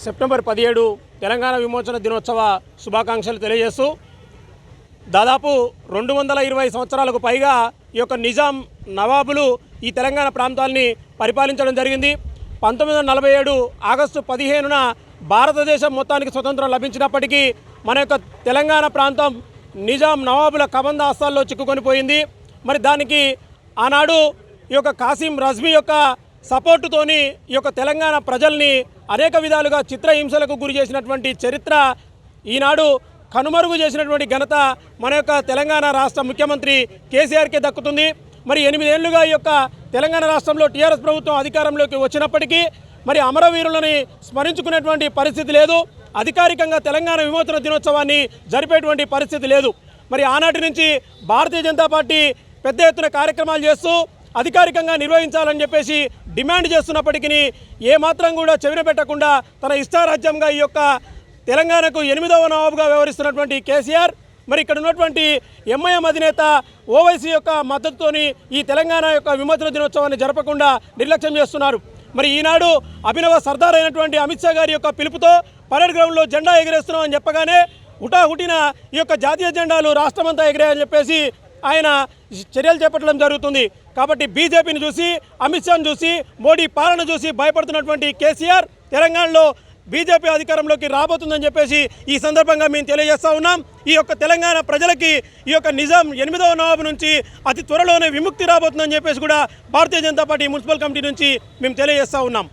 September 17 Telangana విమోచన దినోత్సవ శుభాకాంక్షలు తెలియజేస్తూ దాదాపు 220 సంవత్సరాలకు పైగా ఈ యొక్క నిజాం నవాబులు ఈ తెలంగాణ ప్రాంతాన్ని పరిపాలించడం జరిగింది. 1947 ఆగస్టు 15న భారతదేశం మొత్తానికి స్వతంత్రం లభించినప్పటికీ మన యొక్క తెలంగాణ ప్రాంతం నిజాం నవాబుల కబంధ హస్తాల్లో చిక్కుకొని పోయింది. మరి దానికి ఆనాడు ఈ యొక్క కాసిం రజ్మీ యొక్క సపోర్టుతోని ఈ యొక్క తెలంగాణ ప్రజల్ని అనేక విధాలుగా చిత్రహింసలకు గురి చేసినటువంటి చరిత్ర ఈనాడు కనుమరుగు చేసినటువంటి ఘనత మన యొక్క తెలంగాణ రాష్ట్ర ముఖ్యమంత్రి కేసీఆర్కే దక్కుతుంది. మరి 8 ఏళ్లుగా ఈ యొక్క తెలంగాణ రాష్ట్రంలో టీఆర్ఎస్ ప్రభుత్వం అధికారంలోకి వచ్చినప్పటికీ మరి అమరవీరులని స్మరించుకునేటువంటి పరిస్థితి లేదు. అధికారికంగా తెలంగాణ విమోచన దినోత్సవాన్ని జరిపేటువంటి పరిస్థితి లేదు. మరి ఆనాటి నుంచి భారతీయ జనతా పార్టీ పెద్ద ఎత్తున కార్యక్రమాలు చేస్తూ అధికారికంగా నిర్వహించాలని చెప్పేసి డిమాండ్ చేస్తున్నప్పటికీ ఏమాత్రం కూడా చెవిన పెట్టకుండా తన ఇష్టారాజ్యంగా ఈ యొక్క తెలంగాణకు 8వ నవాబుగా వ్యవహరిస్తున్నటువంటి కేసీఆర్ మరి ఇక్కడ ఉన్నటువంటి ఎంఐఎం అధినేత ఓవైసీ యొక్క మద్దతుతోని ఈ తెలంగాణ యొక్క విమోచన దినోత్సవాన్ని జరపకుండా నిర్లక్ష్యం చేస్తున్నారు. మరి ఈనాడు అభినవ సర్దార్ అయినటువంటి అమిత్ షా గారి యొక్క పిలుపుతో పరేడ్ గ్రౌండ్లో జెండా ఎగిరేస్తున్నామని చెప్పగానే హుటాహుటిన ఈ యొక్క జాతీయ జెండాలు రాష్ట్రమంతా ఎగిరాయని చెప్పేసి ఆయన చర్యలు చేపట్టడం జరుగుతుంది. కాబట్టి బీజేపీని చూసి అమిత్ షాను చూసి మోడీ పాలన చూసి భయపడుతున్నటువంటి కేసీఆర్ తెలంగాణలో బీజేపీ అధికారంలోకి రాబోతుందని చెప్పేసి ఈ సందర్భంగా మేము తెలియజేస్తూ ఉన్నాం. ఈ యొక్క తెలంగాణ ప్రజలకి ఈ యొక్క నిజాం 8వ నవాబు నుంచి అతి త్వరలోనే విముక్తి రాబోతుందని చెప్పేసి కూడా Bharatiya Janata party municipal committee నుంచి మేము తెలియజేస్తూ ఉన్నాం.